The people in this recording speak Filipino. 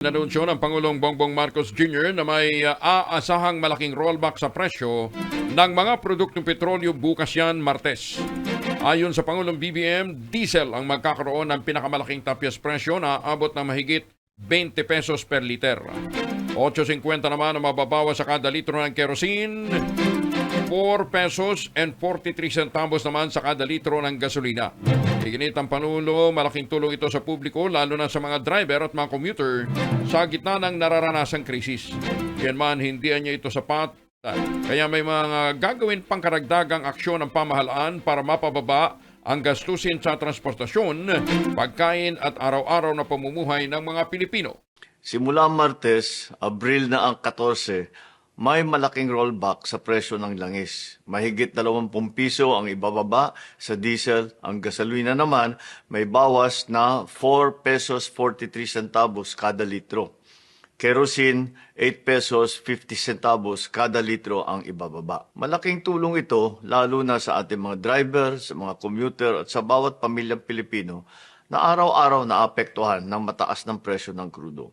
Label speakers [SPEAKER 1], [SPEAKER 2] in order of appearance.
[SPEAKER 1] Nanunsyo ng Pangulong Bongbong Marcos Jr. na may aasahang malaking rollback sa presyo ng mga produktong petrolyo bukas yan Martes. Ayon sa Pangulong BBM, diesel ang magkakaroon ng pinakamalaking tapyas presyo na abot ng mahigit 20 pesos per liter. 8.50 naman ang mababawas sa kada litro ng kerosene, 4 pesos and 43 centavos naman sa kada litro ng gasolina. Iginit ang Pangulo, malaking tulong ito sa publiko lalo na sa mga driver at mga commuter sa gitna ng nararanasang krisis. Yan man, hindi niya ito sapat. Kaya may mga gagawin pang karagdagang aksyon ng pamahalaan para mapababa ang gastusin sa transportasyon, pagkain at araw-araw na pamumuhay ng mga Pilipino.
[SPEAKER 2] Simula Martes, Abril na ang 14, may malaking rollback sa presyo ng langis. Mahigit 20 piso ang ibababa sa diesel. Ang gasolina naman may bawas na 4 pesos 43 centavos kada litro. Kerosene, 8 pesos 50 centavos kada litro ang ibababa. Malaking tulong ito lalo na sa ating mga driver, sa mga commuter at sa bawat pamilyang Pilipino na araw-araw naapektuhan ng mataas ng presyo ng krudo.